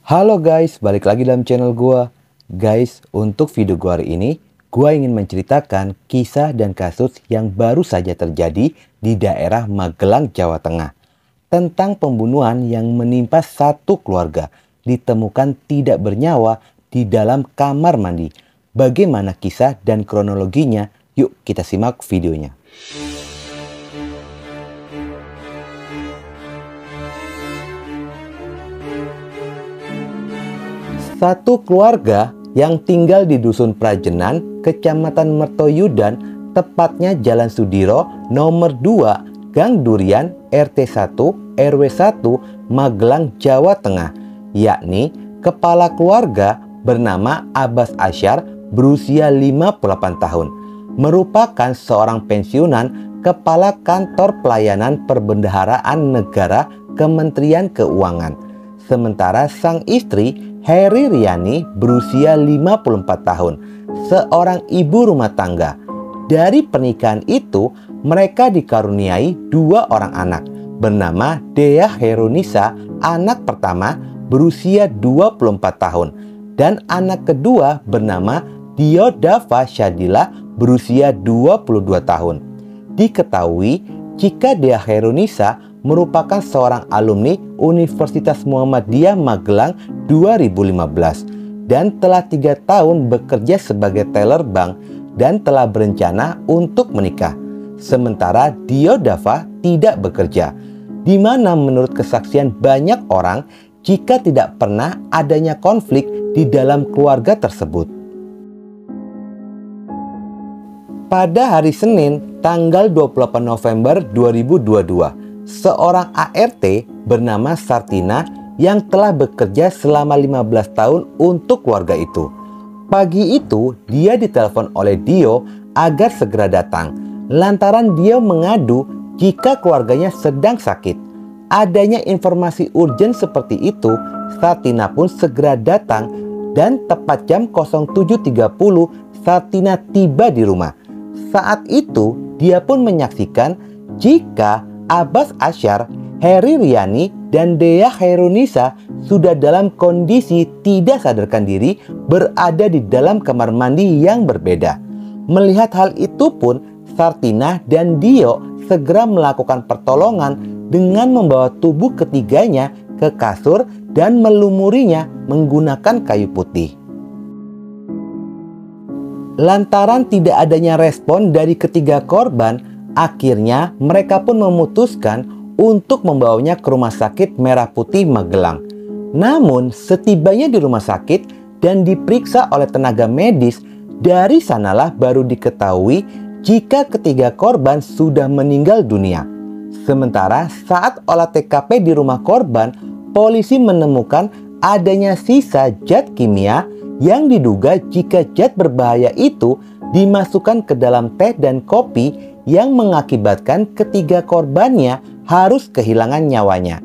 Halo guys, balik lagi dalam channel gua. Guys, untuk video gua hari ini, gua ingin menceritakan kisah dan kasus yang baru saja terjadi di daerah Magelang, Jawa Tengah. Tentang pembunuhan yang menimpa satu keluarga, ditemukan tidak bernyawa di dalam kamar mandi. Bagaimana kisah dan kronologinya? Yuk kita simak videonya. Satu keluarga yang tinggal di Dusun Prajenan, Kecamatan Mertoyudan, tepatnya Jalan Sudiro, nomor 2, Gang Durian, RT 1, RW 1, Magelang, Jawa Tengah, yakni kepala keluarga bernama Abbas Asyar berusia 58 tahun, merupakan seorang pensiunan kepala kantor pelayanan perbendaharaan negara Kementerian Keuangan. Sementara sang istri Heri Riani berusia 54 tahun, seorang ibu rumah tangga. Dari pernikahan itu, mereka dikaruniai 2 orang anak, bernama Dea Herunisa, anak pertama berusia 24 tahun, dan anak kedua bernama Diodava Syadila berusia 22 tahun. Diketahui jika Dea Herunisa merupakan seorang alumni Universitas Muhammadiyah Magelang 2015 dan telah 3 tahun bekerja sebagai teller bank dan telah berencana untuk menikah. Sementara Diodava tidak bekerja, di mana menurut kesaksian banyak orang jika tidak pernah adanya konflik di dalam keluarga tersebut. Pada hari Senin, tanggal 28 November 2022, seorang ART bernama Sartina yang telah bekerja selama 15 tahun untuk keluarga itu. Pagi itu, dia ditelepon oleh Dio agar segera datang, lantaran dia mengadu jika keluarganya sedang sakit. Adanya informasi urgen seperti itu, Sartina pun segera datang dan tepat jam 07.30 Sartina tiba di rumah. Saat itu, dia pun menyaksikan jika Abbas Asyar, Heri Riani, dan Dea Herunisa sudah dalam kondisi tidak sadarkan diri berada di dalam kamar mandi yang berbeda. Melihat hal itu pun, Sartina dan Dio segera melakukan pertolongan dengan membawa tubuh ketiganya ke kasur dan melumurinya menggunakan kayu putih. Lantaran tidak adanya respon dari ketiga korban, akhirnya mereka pun memutuskan untuk membawanya ke Rumah Sakit Merah Putih Magelang. Namun setibanya di rumah sakit dan diperiksa oleh tenaga medis, dari sanalah baru diketahui jika ketiga korban sudah meninggal dunia. Sementara saat olah TKP di rumah korban, polisi menemukan adanya sisa zat kimia yang diduga jika zat berbahaya itu dimasukkan ke dalam teh dan kopi yang mengakibatkan ketiga korbannya harus kehilangan nyawanya.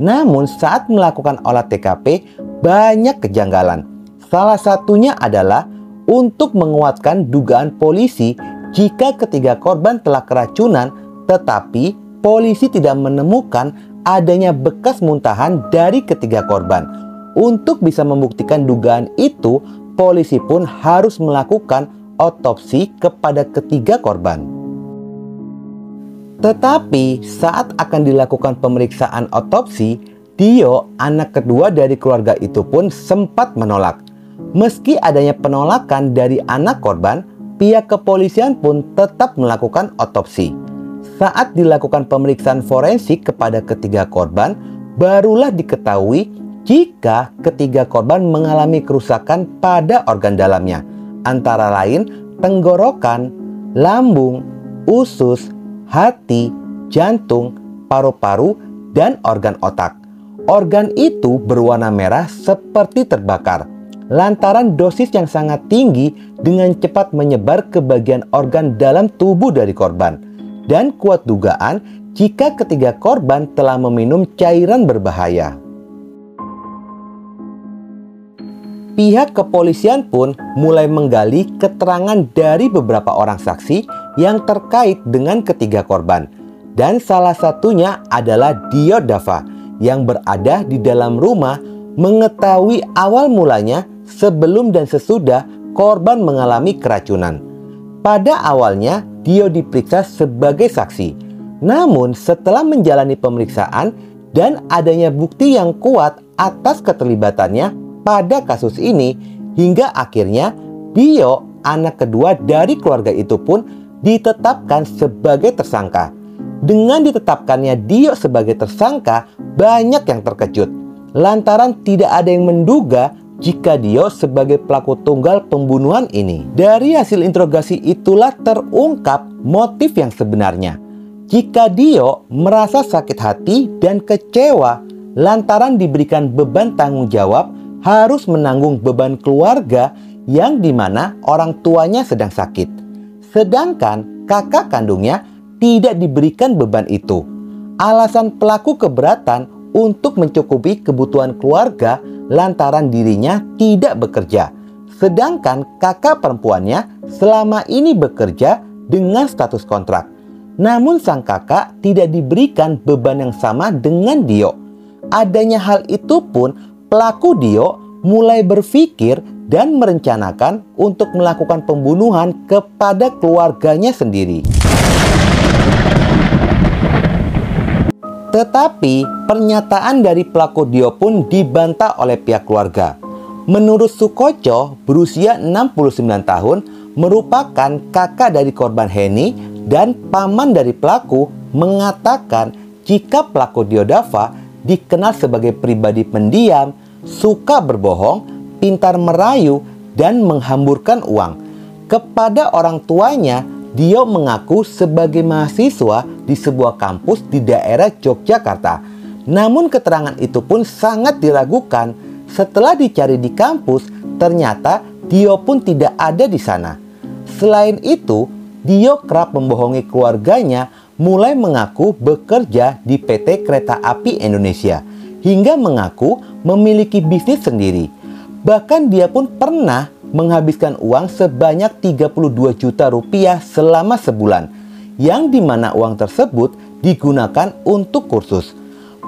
Namun saat melakukan olah TKP banyak kejanggalan. Salah satunya adalah untuk menguatkan dugaan polisi jika ketiga korban telah keracunan, tetapi polisi tidak menemukan adanya bekas muntahan dari ketiga korban. Untuk bisa membuktikan dugaan itu, polisi pun harus melakukan otopsi kepada ketiga korban. Tetapi saat akan dilakukan pemeriksaan otopsi, Dio, anak kedua dari keluarga itu pun sempat menolak. Meski adanya penolakan dari anak korban, pihak kepolisian pun tetap melakukan otopsi. Saat dilakukan pemeriksaan forensik kepada ketiga korban, barulah diketahui jika ketiga korban mengalami kerusakan pada organ dalamnya, antara lain tenggorokan, lambung, usus, hati, jantung, paru-paru, dan organ otak. Organ itu berwarna merah seperti terbakar, lantaran dosis yang sangat tinggi dengan cepat menyebar ke bagian organ dalam tubuh dari korban. Dan kuat dugaan jika ketiga korban telah meminum cairan berbahaya. Pihak kepolisian pun mulai menggali keterangan dari beberapa orang saksi yang terkait dengan ketiga korban. Dan salah satunya adalah Diodava yang berada di dalam rumah mengetahui awal mulanya sebelum dan sesudah korban mengalami keracunan. Pada awalnya, Dio diperiksa sebagai saksi. Namun, setelah menjalani pemeriksaan dan adanya bukti yang kuat atas keterlibatannya pada kasus ini, hingga akhirnya Dio, anak kedua dari keluarga itu pun ditetapkan sebagai tersangka. Dengan ditetapkannya Dio sebagai tersangka, banyak yang terkejut lantaran tidak ada yang menduga jika Dio sebagai pelaku tunggal pembunuhan ini. Dari hasil interogasi itulah terungkap motif yang sebenarnya. Jika Dio merasa sakit hati dan kecewa lantaran diberikan beban tanggung jawab harus menanggung beban keluarga yang dimana orang tuanya sedang sakit. Sedangkan kakak kandungnya tidak diberikan beban itu. Alasan pelaku keberatan untuk mencukupi kebutuhan keluarga lantaran dirinya tidak bekerja. Sedangkan kakak perempuannya selama ini bekerja dengan status kontrak. Namun sang kakak tidak diberikan beban yang sama dengan Dio. Adanya hal itu pun pelaku Dio mulai berpikir dan merencanakan untuk melakukan pembunuhan kepada keluarganya sendiri. Tetapi pernyataan dari pelaku Dio pun dibantah oleh pihak keluarga. Menurut Sukoco, berusia 69 tahun, merupakan kakak dari korban Heni dan paman dari pelaku, mengatakan jika pelaku Dio Dava dikenal sebagai pribadi pendiam, suka berbohong, pintar merayu, dan menghamburkan uang. Kepada orang tuanya, Dio mengaku sebagai mahasiswa di sebuah kampus di daerah Yogyakarta. Namun keterangan itu pun sangat diragukan. Setelah dicari di kampus, ternyata Dio pun tidak ada di sana. Selain itu, Dio kerap membohongi keluarganya, mulai mengaku bekerja di PT Kereta Api Indonesia, hingga mengaku memiliki bisnis sendiri. Bahkan dia pun pernah menghabiskan uang sebanyak 32 juta rupiah selama sebulan, yang dimana uang tersebut digunakan untuk kursus.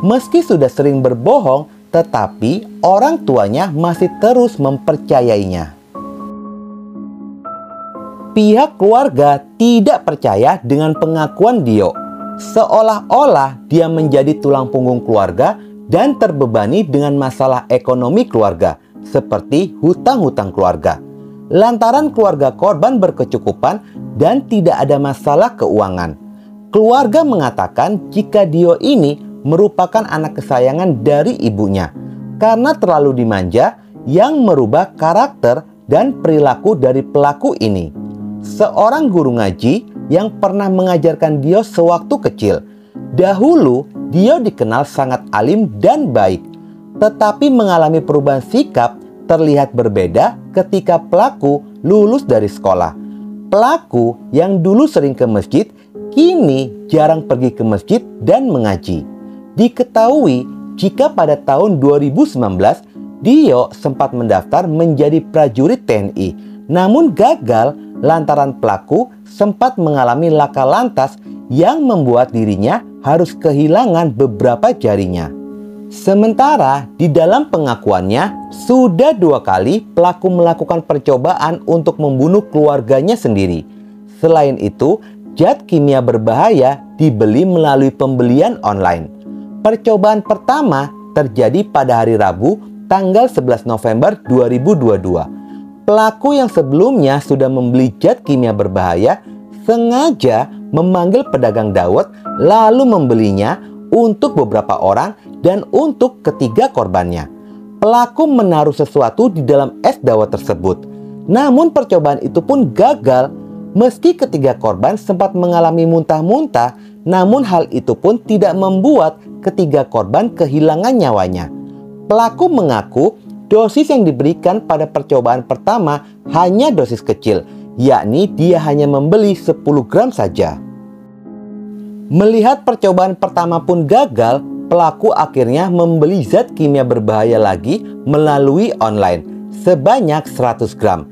Meski sudah sering berbohong, tetapi orang tuanya masih terus mempercayainya. Pihak keluarga tidak percaya dengan pengakuan Dio, seolah-olah dia menjadi tulang punggung keluarga dan terbebani dengan masalah ekonomi keluarga, seperti hutang-hutang keluarga. Lantaran keluarga korban berkecukupan dan tidak ada masalah keuangan. Keluarga mengatakan jika Dio ini merupakan anak kesayangan dari ibunya karena terlalu dimanja, yang merubah karakter dan perilaku dari pelaku ini. Seorang guru ngaji yang pernah mengajarkan Dio sewaktu kecil. Dahulu Dio dikenal sangat alim dan baik, tetapi mengalami perubahan sikap terlihat berbeda ketika pelaku lulus dari sekolah. Pelaku yang dulu sering ke masjid, kini jarang pergi ke masjid dan mengaji. Diketahui jika pada tahun 2019, Dio sempat mendaftar menjadi prajurit TNI, namun gagal lantaran pelaku sempat mengalami laka lantas yang membuat dirinya harus kehilangan beberapa jarinya. Sementara di dalam pengakuannya, sudah 2 kali pelaku melakukan percobaan untuk membunuh keluarganya sendiri. Selain itu, zat kimia berbahaya dibeli melalui pembelian online. Percobaan pertama terjadi pada hari Rabu, tanggal 11 November 2022. Pelaku yang sebelumnya sudah membeli zat kimia berbahaya sengaja memanggil pedagang dawet lalu membelinya untuk beberapa orang dan untuk ketiga korbannya. Pelaku menaruh sesuatu di dalam es dawet tersebut. Namun percobaan itu pun gagal. Meski ketiga korban sempat mengalami muntah-muntah, namun hal itu pun tidak membuat ketiga korban kehilangan nyawanya. Pelaku mengaku dosis yang diberikan pada percobaan pertama hanya dosis kecil, yakni dia hanya membeli 10 gram saja. Melihat percobaan pertama pun gagal, pelaku akhirnya membeli zat kimia berbahaya lagi melalui online sebanyak 100 gram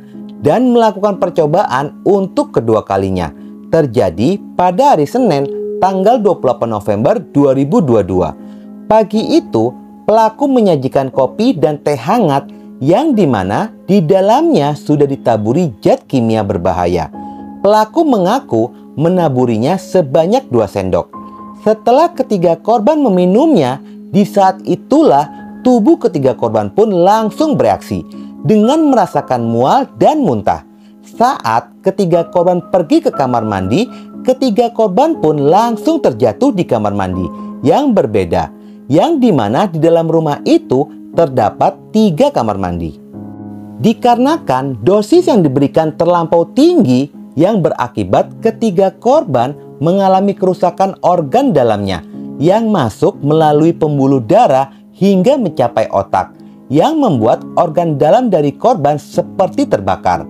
dan melakukan percobaan untuk kedua kalinya. Terjadi pada hari Senin tanggal 28 November 2022. Pagi itu, pelaku menyajikan kopi dan teh hangat yang dimana di dalamnya sudah ditaburi zat kimia berbahaya. Pelaku mengaku menaburinya sebanyak 2 sendok. Setelah ketiga korban meminumnya, di saat itulah tubuh ketiga korban pun langsung bereaksi dengan merasakan mual dan muntah. Saat ketiga korban pergi ke kamar mandi, ketiga korban pun langsung terjatuh di kamar mandi yang berbeda, yang dimana di dalam rumah itu terdapat 3 kamar mandi. Dikarenakan dosis yang diberikan terlampau tinggi yang berakibat ketiga korban mengalami kerusakan organ dalamnya yang masuk melalui pembuluh darah hingga mencapai otak, yang membuat organ dalam dari korban seperti terbakar.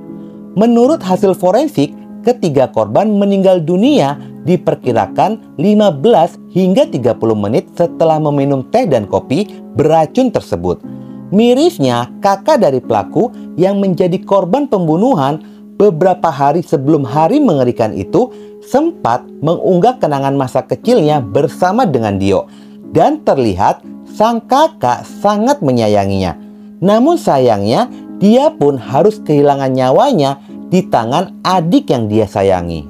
Menurut hasil forensik, ketiga korban meninggal dunia diperkirakan 15 hingga 30 menit setelah meminum teh dan kopi beracun tersebut. Mirisnya, kakak dari pelaku yang menjadi korban pembunuhan beberapa hari sebelum hari mengerikan itu sempat mengunggah kenangan masa kecilnya bersama dengan Dio, dan terlihat sang kakak sangat menyayanginya. Namun sayangnya, dia pun harus kehilangan nyawanya di tangan adik yang dia sayangi.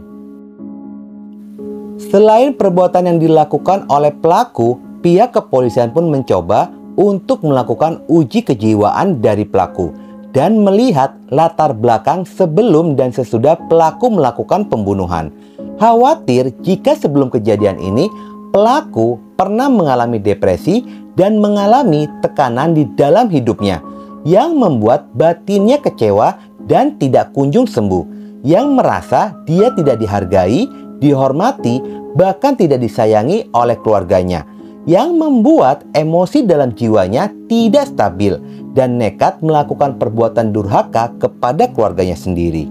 Selain perbuatan yang dilakukan oleh pelaku, pihak kepolisian pun mencoba untuk melakukan uji kejiwaan dari pelaku dan melihat latar belakang sebelum dan sesudah pelaku melakukan pembunuhan. Khawatir jika sebelum kejadian ini pelaku pernah mengalami depresi dan mengalami tekanan di dalam hidupnya yang membuat batinnya kecewa dan tidak kunjung sembuh, yang merasa dia tidak dihargai, dihormati, bahkan tidak disayangi oleh keluarganya, yang membuat emosi dalam jiwanya tidak stabil dan nekat melakukan perbuatan durhaka kepada keluarganya sendiri.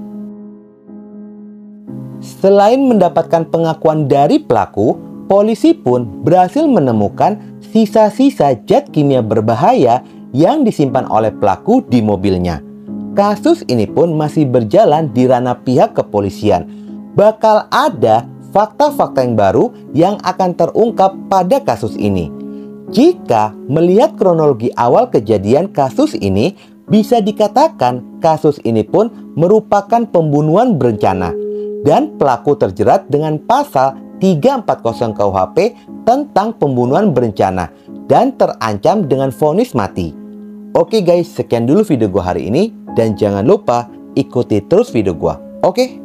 Selain mendapatkan pengakuan dari pelaku, polisi pun berhasil menemukan sisa-sisa zat kimia berbahaya yang disimpan oleh pelaku di mobilnya. Kasus ini pun masih berjalan di ranah pihak kepolisian. Bakal ada fakta-fakta yang baru yang akan terungkap pada kasus ini. Jika melihat kronologi awal kejadian kasus ini, bisa dikatakan kasus ini pun merupakan pembunuhan berencana dan pelaku terjerat dengan pasal 340 KUHP tentang pembunuhan berencana dan terancam dengan vonis mati. Oke guys, sekian dulu video gua hari ini dan jangan lupa ikuti terus video gua. Oke?